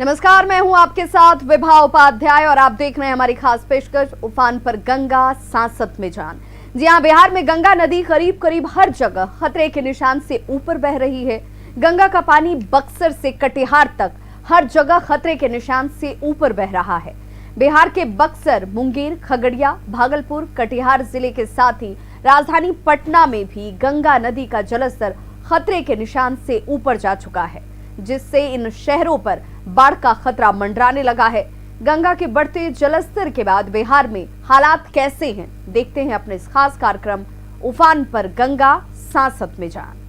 नमस्कार, मैं हूं आपके साथ विभा उपाध्याय और आप देख रहे हैं हमारी खास पेशकश उफान पर गंगा सांसत में जान। जी हां, बिहार में गंगा नदी करीब करीब हर जगह खतरे के निशान से ऊपर बह रही है। गंगा का पानी बक्सर से कटिहार तक हर जगह खतरे के निशान से ऊपर बह रहा है। बिहार के बक्सर, मुंगेर, खगड़िया, भागलपुर, कटिहार जिले के साथ ही राजधानी पटना में भी गंगा नदी का जलस्तर खतरे के निशान से ऊपर जा चुका है, जिससे इन शहरों पर बाढ़ का खतरा मंडराने लगा है। गंगा के बढ़ते जलस्तर के बाद बिहार में हालात कैसे हैं, देखते हैं अपने इस खास कार्यक्रम उफान पर गंगा सांसत में जान।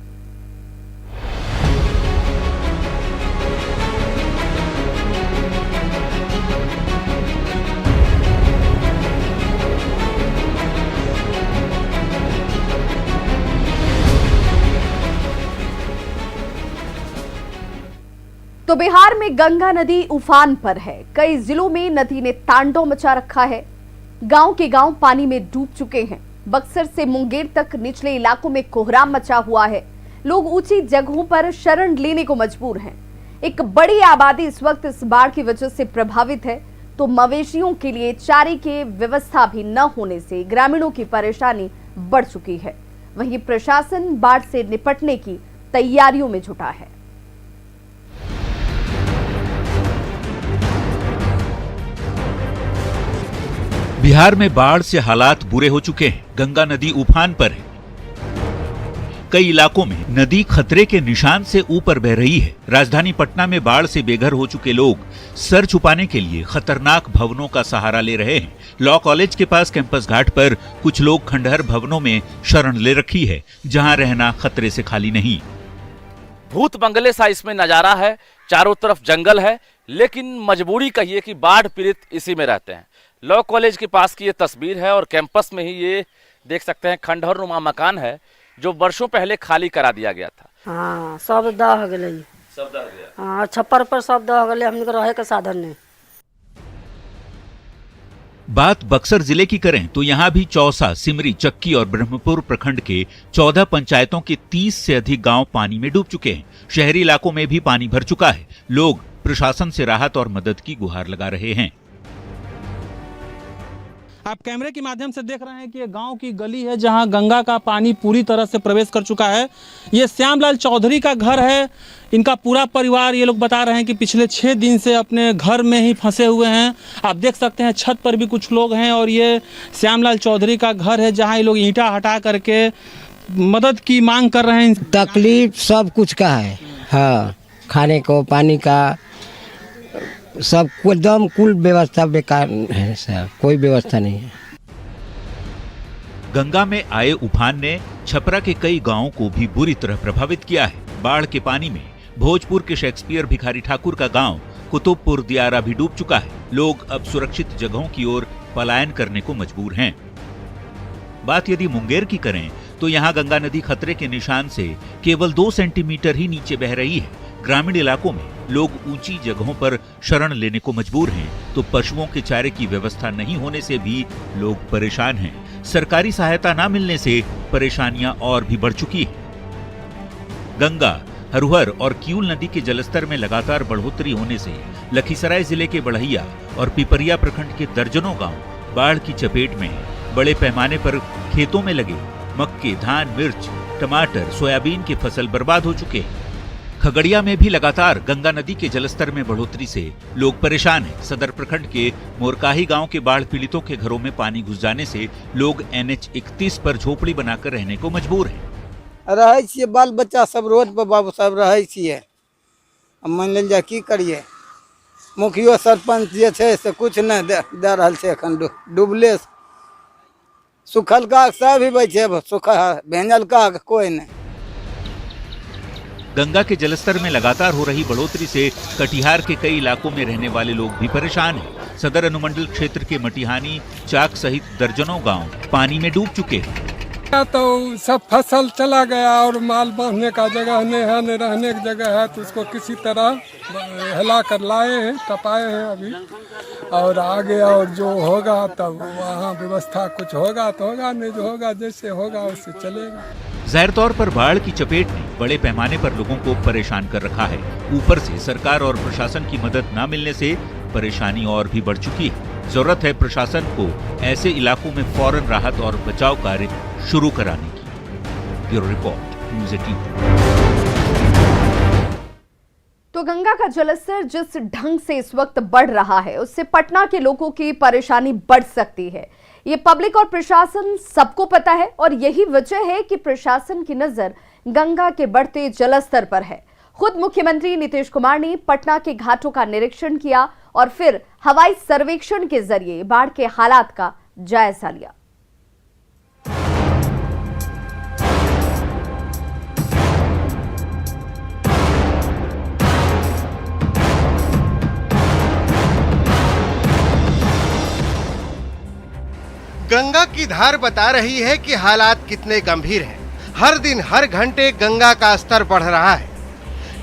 तो बिहार में गंगा नदी उफान पर है। कई जिलों में नदी ने तांडव मचा रखा है। गांव के गांव पानी में डूब चुके हैं। बक्सर से मुंगेर तक निचले इलाकों में कोहराम मचा हुआ है। लोग ऊंची जगहों पर शरण लेने को मजबूर हैं। एक बड़ी आबादी इस वक्त इस बाढ़ की वजह से प्रभावित है, तो मवेशियों के लिए चारे की व्यवस्था भी न होने से ग्रामीणों की परेशानी बढ़ चुकी है। वहीं प्रशासन बाढ़ से निपटने की तैयारियों में जुटा है। बिहार में बाढ़ से हालात बुरे हो चुके हैं। गंगा नदी उफान पर है। कई इलाकों में नदी खतरे के निशान से ऊपर बह रही है। राजधानी पटना में बाढ़ से बेघर हो चुके लोग सर छुपाने के लिए खतरनाक भवनों का सहारा ले रहे हैं। लॉ कॉलेज के पास कैंपस घाट पर कुछ लोग खंडहर भवनों में शरण ले रखी है, जहां रहना खतरे से खाली नहीं। भूत बंगले सा इसमें नजारा है। चारों तरफ जंगल है, लेकिन मजबूरी कहिए कि बाढ़ पीड़ित इसी में रहते हैं। लॉ कॉलेज के पास की ये तस्वीर है और कैंपस में ही ये देख सकते हैं खंडहर नुमा मकान है, जो वर्षों पहले खाली करा दिया गया था। हाँ, सब दह गए। सब दह गया। हाँ, छप्पर पर सब दह गए। हमने रहे के साधन नहीं। बात बक्सर जिले की करें तो यहाँ भी चौसा, सिमरी, चक्की और ब्रह्मपुर प्रखंड के 14 पंचायतों के 30 से अधिक गांव पानी में डूब चुके हैं। शहरी इलाकों में भी पानी भर चुका है। लोग प्रशासन से राहत और मदद की गुहार लगा रहे हैं। आप कैमरे के माध्यम से देख रहे हैं कि ये गांव की गली है, जहां गंगा का पानी पूरी तरह से प्रवेश कर चुका है। ये श्यामलाल चौधरी का घर है। इनका पूरा परिवार, ये लोग बता रहे हैं कि पिछले 6 दिन से अपने घर में ही फंसे हुए हैं। आप देख सकते हैं छत पर भी कुछ लोग हैं और ये श्यामलाल चौधरी का घर है, जहां ये लोग ईंटा हटा करके मदद की मांग कर रहे हैं। तकलीफ सब कुछ का है। हाँ, खाने को, पानी का, सब एकदम कुल व्यवस्था बेकार है सर, कोई व्यवस्था नहीं है। गंगा में आए उफान ने छपरा के कई गांवों को भी बुरी तरह प्रभावित किया है। बाढ़ के पानी में भोजपुर के शेक्सपियर भिखारी ठाकुर का गांव कुतुबपुर दियारा भी डूब चुका है। लोग अब सुरक्षित जगहों की ओर पलायन करने को मजबूर हैं। बात यदि मुंगेर की करें तो यहाँ गंगा नदी खतरे के निशान से केवल 2 सेंटीमीटर ही नीचे बह रही है। ग्रामीण इलाकों में लोग ऊंची जगहों पर शरण लेने को मजबूर हैं, तो पशुओं के चारे की व्यवस्था नहीं होने से भी लोग परेशान हैं। सरकारी सहायता न मिलने से परेशानियां और भी बढ़ चुकी हैं। गंगा, हरुहर और किऊल नदी के जलस्तर में लगातार बढ़ोतरी होने से लखीसराय जिले के बढ़ैया और पिपरिया प्रखंड के दर्जनों गांव बाढ़ की चपेट में हैं। बड़े पैमाने पर खेतों में लगे मक्के, धान, मिर्च, टमाटर, सोयाबीन की फसल बर्बाद हो चुके हैं। खगड़िया में भी लगातार गंगा नदी के जलस्तर में बढ़ोतरी से लोग परेशान हैं। सदर प्रखंड के मोरकाही गांव के बाढ़ पीड़ितों के घरों में पानी घुस जाने से लोग NH 31 पर झोपड़ी बनाकर रहने को मजबूर हैं। रहे छिए, बाल बच्चा सब रोड पर बाबू सब रहे छिए। अब मान लीजिए की करिए, मुखियो सरपंच जे छै से कुछ नहीं दे रहल छै। एखन डूबले सुखल का सब ही बचे, सुखा भेंजल का कोई नहीं। गंगा के जलस्तर में लगातार हो रही बढ़ोतरी से कटिहार के कई इलाकों में रहने वाले लोग भी परेशान हैं। सदर अनुमंडल क्षेत्र के मटिहानी, चाक सहित दर्जनों गांव पानी में डूब चुके हैं। तो सब फसल चला गया और माल बांधने का जगह नहीं है, न रहने की जगह है, तो उसको किसी तरह हिला कर लाए हैं, टपाए हैं अभी। और आगे और जो होगा तब वहाँ व्यवस्था कुछ होगा तो होगा, नहीं जो होगा जैसे होगा उससे चलेगा। जाहिर तौर पर बाढ़ की चपेट में बड़े पैमाने पर लोगों को परेशान कर रखा है। ऊपर से सरकार और प्रशासन की मदद न मिलने से परेशानी और भी बढ़ चुकी है। जरूरत है प्रशासन को ऐसे इलाकों में फौरन राहत और बचाव कार्य शुरू कराने की। Bureau report, news 18। तो गंगा का जलस्तर जिस ढंग से इस वक्त बढ़ रहा है, उससे पटना के लोगों की परेशानी बढ़ सकती है। ये पब्लिक और प्रशासन सबको पता है और यही वजह है कि प्रशासन की नजर गंगा के बढ़ते जलस्तर पर है। खुद मुख्यमंत्री नीतीश कुमार ने पटना के घाटों का निरीक्षण किया और फिर हवाई सर्वेक्षण के जरिए बाढ़ के हालात का जायजा लिया। गंगा की धार बता रही है कि हालात कितने गंभीर हैं। हर दिन हर घंटे गंगा का स्तर बढ़ रहा है।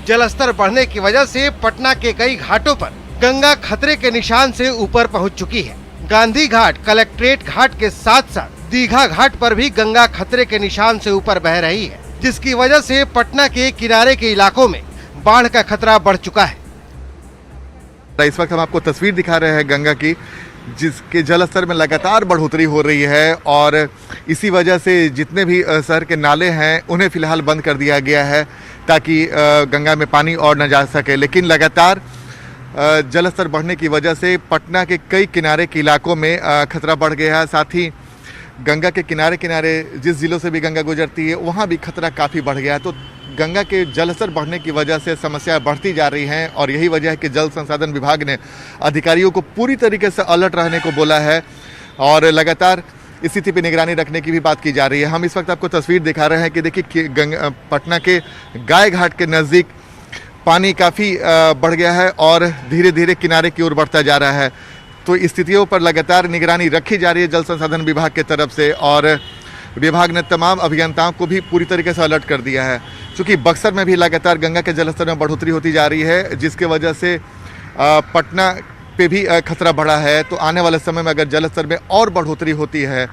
जलस्तर बढ़ने की वजह से पटना के कई घाटों पर गंगा खतरे के निशान से ऊपर पहुंच चुकी है। गांधी घाट, कलेक्ट्रेट घाट के साथ साथ दीघा घाट पर भी गंगा खतरे के निशान से ऊपर बह रही है, जिसकी वजह से पटना के किनारे के इलाकों में बाढ़ का खतरा बढ़ चुका है। इस वक्त हम आपको तस्वीर दिखा रहे हैं गंगा की, जिसके जलस्तर में लगातार बढ़ोतरी हो रही है और इसी वजह से जितने भी शहर के नाले हैं उन्हें फिलहाल बंद कर दिया गया है ताकि गंगा में पानी और न जा सके। लेकिन लगातार जलस्तर बढ़ने की वजह से पटना के कई किनारे के इलाकों में खतरा बढ़ गया है। साथ ही गंगा के किनारे किनारे जिस जिलों से भी गंगा गुजरती है वहाँ भी खतरा काफ़ी बढ़ गया है। तो गंगा के जलस्तर बढ़ने की वजह से समस्याएं बढ़ती जा रही हैं और यही वजह है कि जल संसाधन विभाग ने अधिकारियों को पूरी तरीके से अलर्ट रहने को बोला है और लगातार स्थिति पर निगरानी रखने की भी बात की जा रही है। हम इस वक्त आपको तस्वीर दिखा रहे हैं कि देखिए पटना के गाय घाट के नज़दीक पानी काफ़ी बढ़ गया है और धीरे धीरे किनारे की ओर बढ़ता जा रहा है। तो स्थितियों पर लगातार निगरानी रखी जा रही है जल संसाधन विभाग की तरफ से और विभाग ने तमाम अभियंताओं को भी पूरी तरीके से अलर्ट कर दिया है। चूँकि बक्सर में भी लगातार गंगा के जलस्तर में बढ़ोतरी होती जा रही है, जिसके वजह से पटना पे भी खतरा बढ़ा है। तो आने वाले समय में अगर जलस्तर में और बढ़ोतरी होती है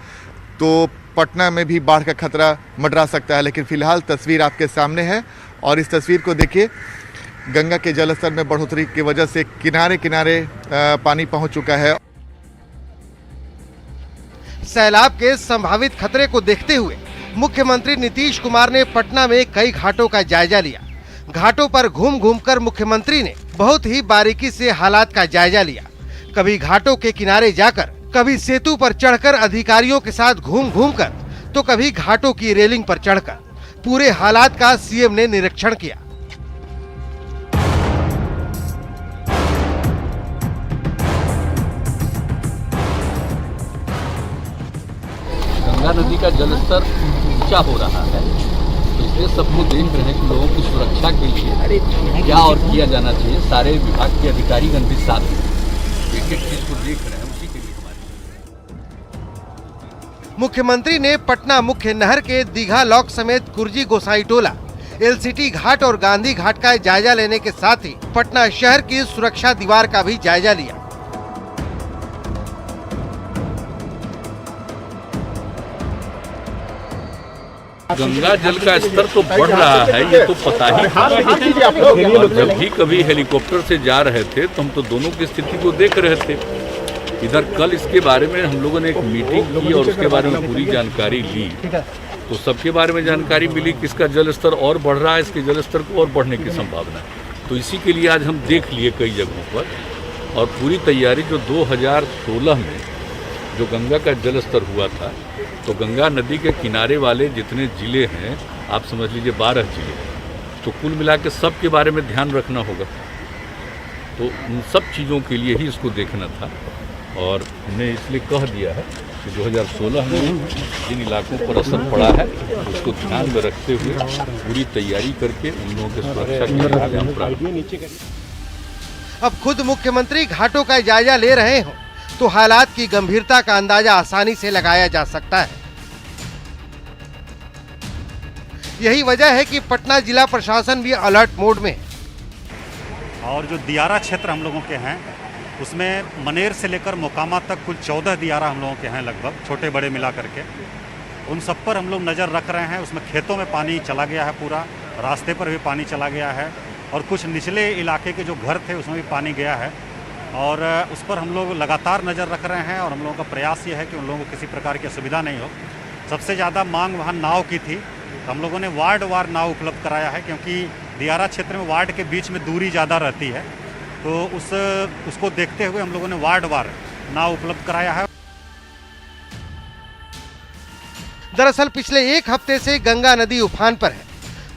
तो पटना में भी बाढ़ का खतरा मंडरा सकता है। लेकिन फिलहाल तस्वीर आपके सामने है और इस तस्वीर को देखिए, गंगा के जलस्तर में बढ़ोतरी की वजह से किनारे किनारे पानी पहुंच चुका है। सैलाब के संभावित खतरे को देखते हुए मुख्यमंत्री नीतीश कुमार ने पटना में कई घाटों का जायजा लिया। घाटों पर घूम घूम कर मुख्यमंत्री ने बहुत ही बारीकी से हालात का जायजा लिया। कभी घाटों के किनारे जाकर, कभी सेतु पर चढ़कर अधिकारियों के साथ घूम घूम कर, तो कभी घाटों की रेलिंग पर चढ़कर पूरे हालात का सीएम ने निरीक्षण किया। गंगा नदी का जलस्तर ऊंचा हो रहा है, तो इसलिए सब लोग देख रहे हैं कि लोगों की सुरक्षा के लिए क्या और किया जाना चाहिए। सारे विभाग के अधिकारीगण भी साथ एक एक चीज को देख रहे हैं, उसी के लिए हमारे। मुख्यमंत्री ने पटना मुख्य नहर के दीघा लॉक समेत कुर्जी गोसाई टोला, एलसीटी घाट और गांधी घाट का जायजा लेने के साथ ही पटना शहर की सुरक्षा दीवार का भी जायजा लिया। गंगा जल का स्तर तो बढ़ रहा है, ये तो पता ही था। और जब भी कभी हेलीकॉप्टर से जा रहे थे तो हम तो दोनों की स्थिति को देख रहे थे। इधर कल इसके बारे में हम लोगों ने एक मीटिंग की और उसके बारे में पूरी जानकारी ली, तो सबके बारे में जानकारी मिली कि इसका जल स्तर और बढ़ रहा है, इसके जल स्तर को और बढ़ने की संभावना है। तो इसी के लिए आज हम देख लिए कई जगहों पर और पूरी तैयारी जो 2016 में जो गंगा का जल स्तर हुआ था, तो गंगा नदी के किनारे वाले जितने ज़िले हैं, आप समझ लीजिए 12 ज़िले, तो कुल मिला के सब के बारे में ध्यान रखना होगा। तो उन सब चीज़ों के लिए ही इसको देखना था और हमने इसलिए कह दिया है कि 2016 में जिन इलाकों पर असर पड़ा है उसको ध्यान में रखते हुए पूरी तैयारी करके उन लोगों की सुरक्षा के लिए। अब खुद मुख्यमंत्री घाटों का जायजा ले रहे हों तो हालात की गंभीरता का अंदाजा आसानी से लगाया जा सकता है। यही वजह है कि पटना जिला प्रशासन भी अलर्ट मोड में है। और जो दियारा क्षेत्र हम लोगों के हैं उसमें मनेर से लेकर मोकामा तक कुल 14 दियारा हम लोगों के हैं, लगभग छोटे बड़े मिला करके। उन सब पर हम लोग नज़र रख रहे हैं। उसमें खेतों में पानी चला गया है पूरा, रास्ते पर भी पानी चला गया है और कुछ निचले इलाके के जो घर थे उसमें भी पानी गया है और उस पर हम लोग लगातार नज़र रख रहे हैं और हम लोगों का प्रयास ये है कि उन लोगों को किसी प्रकार की असुविधा नहीं हो। सबसे ज़्यादा मांग वहाँ नाव की थी, तो हम लोगों ने वार्ड वार नाव उपलब्ध कराया है क्योंकि दियारा क्षेत्र में वार्ड के बीच में दूरी ज़्यादा रहती है, तो उसको देखते हुए हम लोगों ने वार्ड वार नाव उपलब्ध कराया है। दरअसल पिछले एक हफ्ते से गंगा नदी उफान पर है।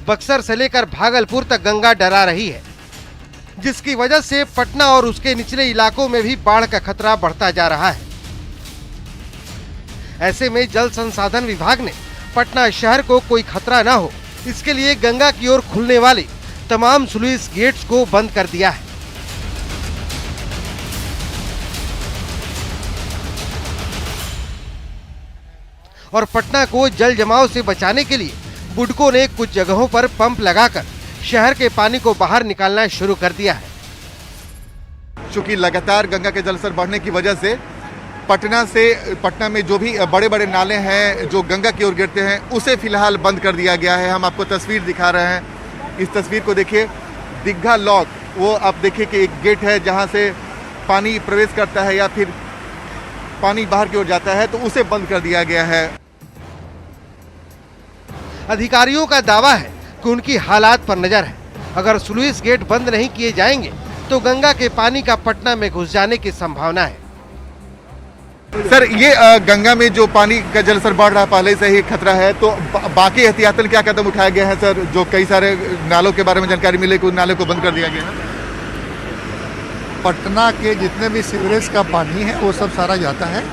बक्सर से लेकर भागलपुर तक गंगा डरा रही है, जिसकी वजह से पटना और उसके निचले इलाकों में भी बाढ़ का खतरा बढ़ता जा रहा है। ऐसे में जल संसाधन विभाग ने पटना शहर को कोई खतरा न हो, इसके लिए गंगा की ओर खुलने वाले तमाम स्लुइस गेट्स को बंद कर दिया है। और पटना को जल जमाव से बचाने के लिए बुडको ने कुछ जगहों पर पंप लगाकर शहर के पानी को बाहर निकालना शुरू कर दिया है। चूंकि लगातार गंगा के जलस्तर बढ़ने की वजह से पटना में जो भी बड़े बड़े नाले हैं जो गंगा की ओर गिरते हैं उसे फिलहाल बंद कर दिया गया है। हम आपको तस्वीर दिखा रहे हैं, इस तस्वीर को देखिए। दीघा लॉक, वो आप देखिए कि एक गेट है जहां से पानी प्रवेश करता है या फिर पानी बाहर की ओर जाता है, तो उसे बंद कर दिया गया है। अधिकारियों का दावा है कि उनकी हालात पर नजर है। अगर स्लुइस गेट बंद नहीं किए जाएंगे तो गंगा के पानी का पटना में घुस जाने की संभावना है। सर, ये गंगा में जो पानी का जलस्तर बढ़ रहा है पहले से ही खतरा है, तो बाकी एहतियातन क्या कदम उठाया गया है सर? जो कई सारे नालों के बारे में जानकारी मिले कि उन नालों को बंद कर दिया गया है। पटना के जितने भी सीवरेज का पानी है वो सब सारा जाता है,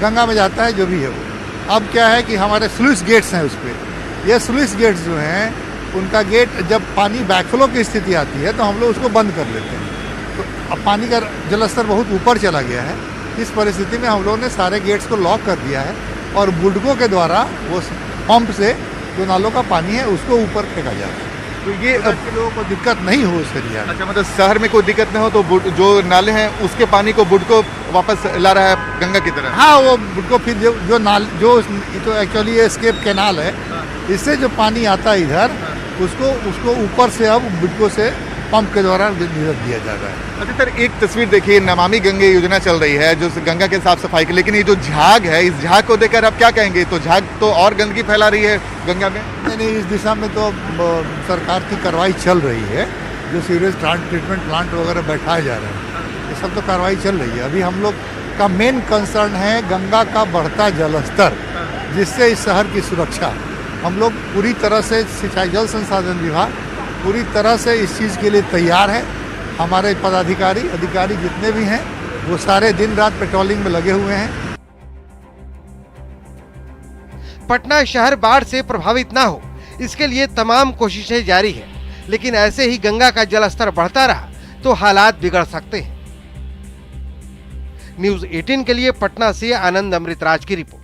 गंगा में जाता है, जो भी है वो। अब क्या है कि हमारे स्लुइस गेट्स हैं उस पर, ये स्लुइस गेट्स जो हैं उनका गेट जब पानी बैकफ्लो की स्थिति आती है तो हम लोग उसको बंद कर लेते हैं। तो अब पानी का जलस्तर बहुत ऊपर चला गया है, इस परिस्थिति में हम लोगों ने सारे गेट्स को लॉक कर दिया है और बुडको के द्वारा वो पंप से जो नालों का पानी है उसको ऊपर फेंका जा रहा है। तो ये लोगों को दिक्कत नहीं हो उस एरिया में। अच्छा, मतलब शहर में कोई दिक्कत न हो तो जो नाले हैं उसके पानी को बुडको वापस ला रहा है गंगा की तरह। हाँ, वो बुडको फिर जो तो एक्चुअली ये एस्केप कैनाल है, इससे जो पानी आता है इधर उसको ऊपर से अब बुडको से पंप के द्वारा निर्गत दिया जा रहा है। अच्छा सर, एक तस्वीर देखिए, नमामि गंगे योजना चल रही है जो गंगा के साफ सफाई की, लेकिन ये जो झाग है, इस झाग को देखकर आप क्या कहेंगे? तो झाग तो और गंदगी फैला रही है गंगा में। नहीं, इस दिशा में तो सरकार की कार्रवाई चल रही है, जो सीवरेज ट्रीटमेंट प्लांट वगैरह बैठाए जा रहे हैं, ये सब तो कार्रवाई चल रही है। अभी हम लोग का मेन कंसर्न है गंगा का बढ़ता जलस्तर, जिससे इस शहर की सुरक्षा। हम लोग पूरी तरह से सिंचाई जल संसाधन विभाग पूरी तरह से इस चीज़ के लिए तैयार है। हमारे अधिकारी जितने भी हैं वो सारे दिन रात पेट्रोलिंग में लगे हुए हैं। पटना शहर बाढ़ से प्रभावित ना हो, इसके लिए तमाम कोशिशें जारी है, लेकिन ऐसे ही गंगा का जलस्तर बढ़ता रहा तो हालात बिगड़ सकते हैं। न्यूज़ 18 के लिए पटना से आनंद अमृतराज की रिपोर्ट।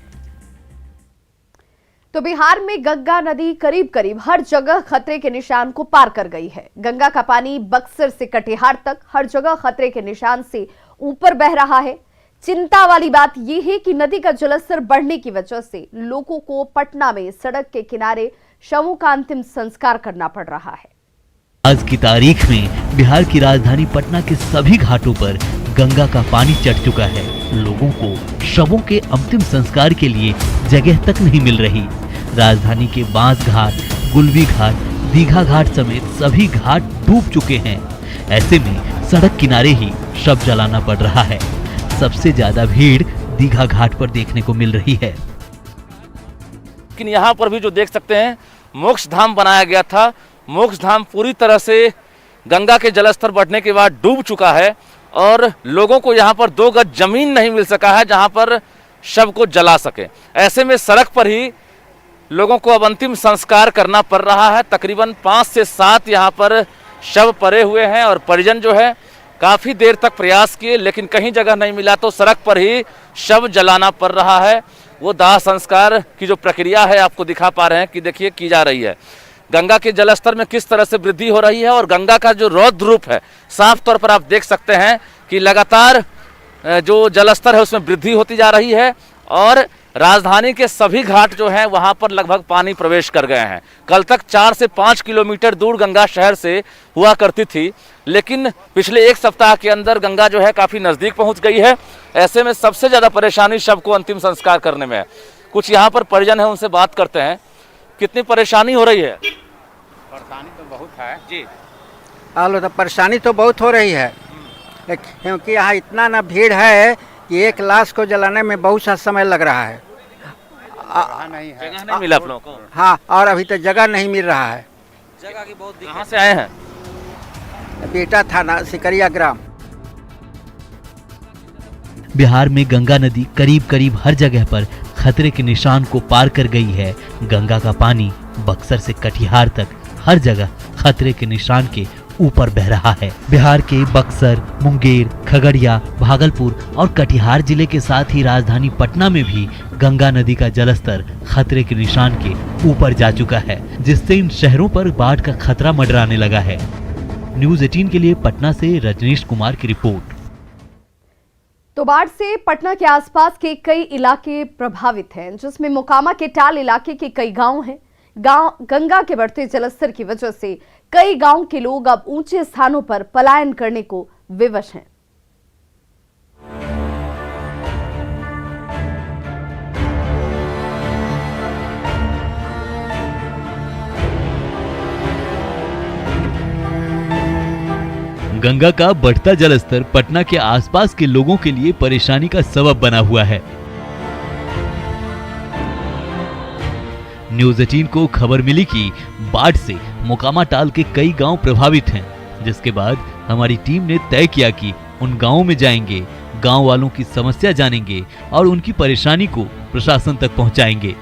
तो बिहार में गंगा नदी करीब करीब हर जगह खतरे के निशान को पार कर गई है। गंगा का पानी बक्सर से कटिहार तक हर जगह खतरे के निशान से ऊपर बह रहा है। चिंता वाली बात यह है कि नदी का जलस्तर बढ़ने की वजह से लोगों को पटना में सड़क के किनारे शवों का अंतिम संस्कार करना पड़ रहा है। आज की तारीख में बिहार की राजधानी पटना के सभी घाटों पर गंगा का पानी चढ़ चुका है। लोगों को शवों के अंतिम संस्कार के लिए जगह तक नहीं मिल रही। राजधानी के बांस घाट, गुलबी घाट, दीघा घाट समेत सभी घाट डूब चुके हैं। ऐसे में सड़क किनारे ही शव जलाना पड़ रहा है। सबसे ज्यादा भीड़ दीघा घाट पर देखने को मिल रही है। लेकिन यहाँ पर भी जो देख सकते हैं, मोक्ष धाम बनाया गया था। मोक्ष धाम पूरी तरह से गंगा के जलस्तर बढ़ने के बाद डूब चुका है और लोगों को यहाँ पर 2 गज जमीन नहीं मिल सका है जहाँ पर शव को जला सके। ऐसे में सड़क पर ही लोगों को अब अंतिम संस्कार करना पड़ रहा है। तकरीबन 5 से 7 यहाँ पर शव पड़े हुए हैं और परिजन जो है काफ़ी देर तक प्रयास किए, लेकिन कहीं जगह नहीं मिला तो सड़क पर ही शव जलाना पड़ रहा है। वो दाह संस्कार की जो प्रक्रिया है आपको दिखा पा रहे हैं कि देखिए की जा रही है। गंगा के जलस्तर में किस तरह से वृद्धि हो रही है और गंगा का जो रौद्र रूप है साफ तौर पर आप देख सकते हैं कि लगातार जो जलस्तर है उसमें वृद्धि होती जा रही है और राजधानी के सभी घाट जो हैं वहां पर लगभग पानी प्रवेश कर गए हैं। कल तक 4 से 5 किलोमीटर दूर गंगा शहर से हुआ करती थी, लेकिन पिछले एक सप्ताह के अंदर गंगा जो है काफी नजदीक पहुंच गई है। ऐसे में सबसे ज्यादा परेशानी शव को अंतिम संस्कार करने में है। कुछ यहाँ पर परिजन है, उनसे बात करते हैं। कितनी परेशानी हो रही है? परेशानी तो बहुत है जी। आलो तो परेशानी तो बहुत हो रही है, क्योंकि यहाँ इतना ना भीड़ है कि एक लाश को जलाने में बहुत सा समय लग रहा है। नहीं है, जगह नहीं मिला आप लोगों को? हाँ, और अभी तक जगह नहीं मिल रहा है। जगह की बहुत दिक्कत। कहाँ से आए हैं? बेटा थाना सिकरिया ग्राम। बिहार में गंगा नदी करीब करीब हर जगह पर खतरे के निशान को पार कर गई है। गंगा का पानी बक्सर से कटिहार तक हर जगह खतरे के निशान के ऊपर बह रहा है। बिहार के बक्सर, मुंगेर, खगड़िया, भागलपुर और कटिहार जिले के साथ ही राजधानी पटना में भी गंगा नदी का जलस्तर खतरे के निशान के ऊपर जा चुका है, जिससे इन शहरों पर बाढ़ का खतरा मंडराने लगा है। न्यूज़ 18 के लिए पटना से रजनीश कुमार की रिपोर्ट। तो बाढ़ से पटना के आसपास के कई इलाके प्रभावित हैं, जिसमें मोकामा के टाल इलाके के कई गांव हैं। गंगा के बढ़ते जलस्तर की वजह से कई गांव के लोग अब ऊंचे स्थानों पर पलायन करने को विवश हैं। गंगा का बढ़ता जलस्तर पटना के आसपास के लोगों के लिए परेशानी का सबब बना हुआ है। न्यूज़ 18 को खबर मिली कि बाढ़ से मोकामा टाल के कई गांव प्रभावित हैं, जिसके बाद हमारी टीम ने तय किया कि उन गांवों में जाएंगे, गांव वालों की समस्या जानेंगे और उनकी परेशानी को प्रशासन तक पहुंचाएंगे।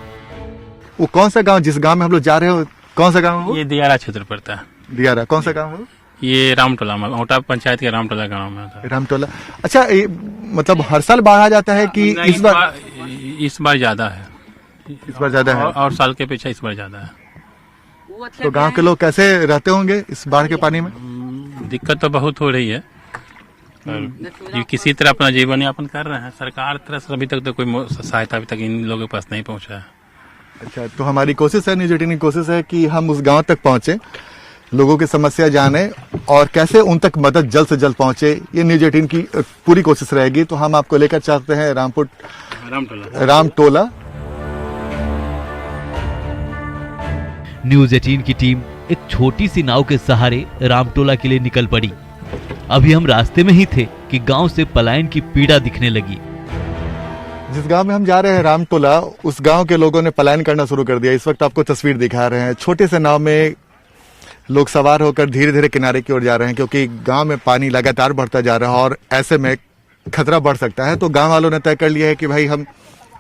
वो कौन सा गांव, जिस गांव में हम लोग जा रहे हो, कौन सा गांव है? ये दियारा क्षेत्र पड़ता है। दियारा कौन सा गांव है? ये रामटोला, औटा पंचायत के रामटोला गांव में आता है। रामटोला। अच्छा, मतलब हर साल बाढ़ आ जाता है कि इस बार ज्यादा है? इस बार ज्यादा है और साल के पीछे इस बार ज्यादा है। तो गांव के लोग कैसे रहते होंगे इस बाढ़ के पानी में? दिक्कत तो बहुत हो रही है, ये किसी तरह अपना जीवन यापन कर रहे हैं। सरकार तरफ से अभी तक तो कोई सहायता अभी तक इन लोगों के पास नहीं पहुंचा है। अच्छा, तो हमारी कोशिश है, न्यूज़ 18 की कोशिश है कि हम उस गांव तक पहुंचे, लोगों की समस्या जाने और कैसे उन तक मदद जल्द से जल्द पहुंचे, ये न्यूज़ 18 की पूरी कोशिश रहेगी। तो हम आपको लेकर चलते हैं रामटोला। न्यूज़ 18 की टीम एक छोटी सी नाव के सहारे रामटोला के लिए निकल पड़ी। अभी हम रास्ते में ही थे कि गांव से पलायन की पीड़ा दिखने लगी। जिस गांव में हम जा रहे हैं रामटोला, उस गांव के लोगों ने पलायन करना शुरू कर दिया। इस वक्त आपको तस्वीर दिखा रहे हैं, छोटे से नाव में लोग सवार होकर धीरे धीरे किनारे की ओर जा रहे हैं, क्योंकि गांव में पानी लगातार बढ़ता जा रहा है और ऐसे में खतरा बढ़ सकता है। तो गांव वालों ने तय कर लिया है कि भाई हम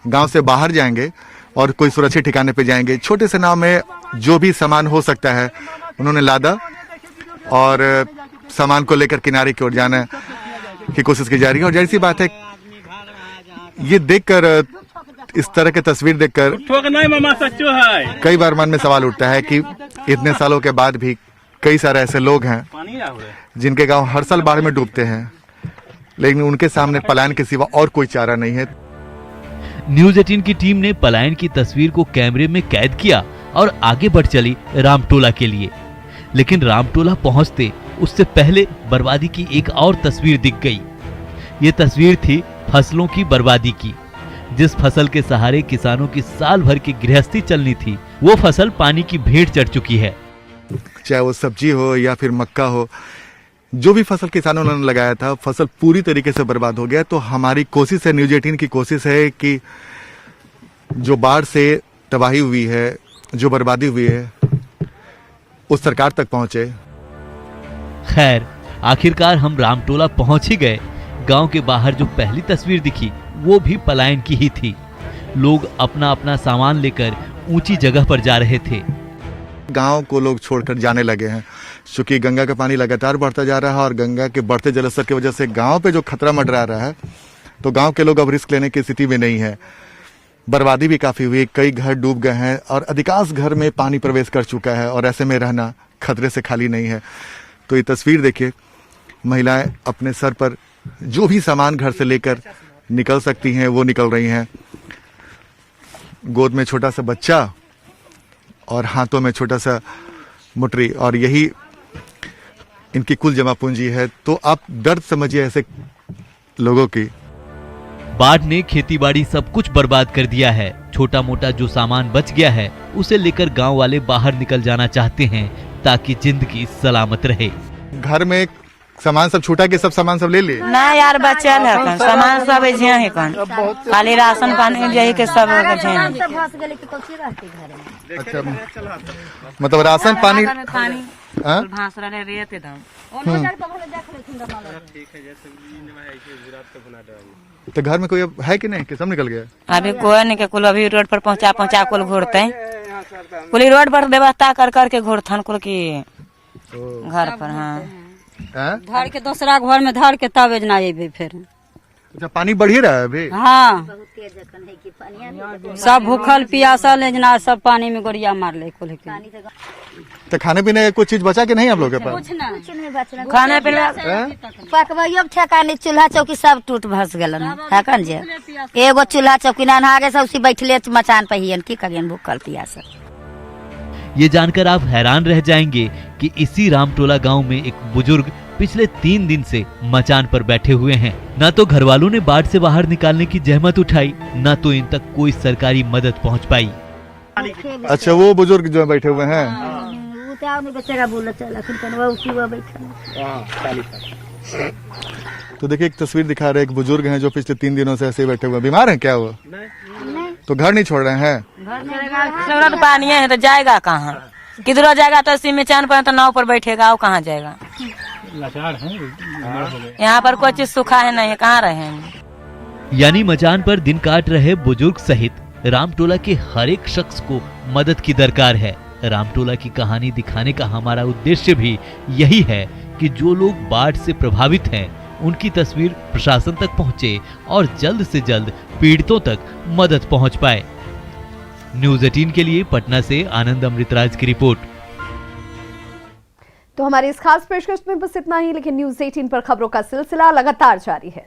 गांव से बाहर जाएंगे और कोई सुरक्षित ठिकाने पे जाएंगे। छोटे से नाव में जो भी सामान हो सकता है उन्होंने लादा और सामान को लेकर किनारे की ओर जाने की कोशिश की जा रही है। और जाहिर सी बात है, ये देखकर, इस तरह की तस्वीर देखकर कई बार मन में सवाल उठता है कि इतने सालों के बाद भी कई सारे ऐसे लोग हैं जिनके गांव हर साल बाढ़ में डूबते हैं, लेकिन उनके सामने पलायन के सिवा और कोई चारा नहीं है। न्यूज़ 18 की टीम ने पलायन की तस्वीर को कैमरे में कैद किया और आगे बढ़ चली रामटोला के लिए। लेकिन रामटोला पहुंचते उससे पहले बर्बादी की एक और तस्वीर दिख गई। ये तस्वीर थी फसलों की बर्बादी की। जिस फसल के सहारे किसानों की साल भर की गृहस्थी चलनी थी, वो फसल पानी की भेंट चढ़ चुकी है। चाहे वो सब्जी हो या फिर मक्का हो, जो भी फसल किसानों ने लगाया था, फसल पूरी तरीके से बर्बाद हो गया। तो हमारी कोशिश है, न्यूज़ 18 की कोशिश है कि जो बाढ़ से तबाही हुई है, जो बर्बादी हुई है, उस सरकार तक पहुंचे। खैर, आखिरकार हम रामटोला पहुंच ही गए। गांव के बाहर जो पहली तस्वीर दिखी वो भी पलायन की ही थी। लोग अपना अपना सामान लेकर ऊंची जगह पर जा रहे थे। गांव को लोग छोड़कर जाने लगे हैं, क्योंकि गंगा का पानी लगातार बढ़ता जा रहा है और गंगा के बढ़ते जलस्तर की वजह से गांव पे जो खतरा मंडरा रहा है, तो गांव के लोग अब रिस्क लेने की स्थिति में नहीं है। बर्बादी भी काफी हुई, कई घर डूब गए हैं और अधिकांश घर में पानी प्रवेश कर चुका है और ऐसे में रहना खतरे से खाली नहीं है। तो ये तस्वीर देखिए, महिलाएं अपने सर पर जो भी सामान घर से लेकर निकल सकती हैं वो निकल रही हैं। गोद में छोटा सा बच्चा और हाथों में छोटा सा मुटरी, और यही इनकी कुल जमा पूंजी है। तो आप दर्द समझिए ऐसे लोगों की। बाढ़ ने खेतीबाड़ी सब कुछ बर्बाद कर दिया है। छोटा मोटा जो सामान बच गया है उसे लेकर गांव वाले बाहर निकल जाना चाहते हैं ताकि जिंदगी सलामत रहे। घर में सामान सब छूटा के सब सामान सब ले लिए ना यार, बचल है सामान सब है खाली राशन पानी यही के सब अच्छा, मतलब राशन पानी तो घर में कोई है कि नहीं कि सब निकल गया? अभी कोई नहीं के कुल अभी रोड पर पहुंचा कुल घूरते कुल रोड पर व्यवस्था कर करके घूरथन कुल की घर पर। हाँ धर के दूसरा घर में धर के तब ना अबे फिर। अच्छा, पानी बढ़ ही रहा है अभी? हाँ, सब भूखल पियासल है जना, सब पानी में गोरिया मार ले कुल के। तो खाने पीने का कुछ चीज बचा के नहीं आप लोग के पास? कुछ नहीं बचना। खाने पीने पकवाइयो ठेकानी चूल्हा चौकी सब टूट भस गलन है कन जे। एगो चूल्हा चौकी ना आगे सब उसी बैठले मचान पे हियन की करियन भूखल पियासल। ये जानकर आप हैरान रह जाएंगे कि इसी रामटोला गांव में एक बुजुर्ग पिछले 3 दिन से मचान पर बैठे हुए हैं। न तो घर वालों ने बाढ़ से बाहर निकालने की जहमत उठाई, न तो इन तक कोई सरकारी मदद पहुंच पाई। अच्छा, वो बुजुर्ग जो बैठे हुए हैं तो देखिए, एक तस्वीर दिखा रहे, एक बुजुर्ग हैं जो पिछले 3 दिनों से ऐसे ही बैठे हुए। बीमार हैं क्या वो? तो घर नहीं छोड़ रहे हैं? जरूरत पानी है तो जाएगा कहाँ? किधर जाएगा? तो इसी में चांद पर तो नाव पर बैठेगा, वो कहाँ जाएगा? यहाँ पर कोई चीज सूखा है नहीं, कहाँ रहे? यानी मचान पर दिन काट रहे बुजुर्ग सहित रामटोला के हर एक शख्स को मदद की दरकार है। रामटोला की कहानी दिखाने का हमारा उद्देश्य भी यही है कि जो लोग बाढ़ से प्रभावित हैं उनकी तस्वीर प्रशासन तक पहुंचे और जल्द से जल्द पीड़ितों तक मदद पहुंच पाए। न्यूज़ 18 के लिए पटना से आनंद अमृतराज की रिपोर्ट। तो हमारी इस खास पेशकश में बस इतना ही, लेकिन न्यूज़ 18 पर खबरों का सिलसिला लगातार जारी है।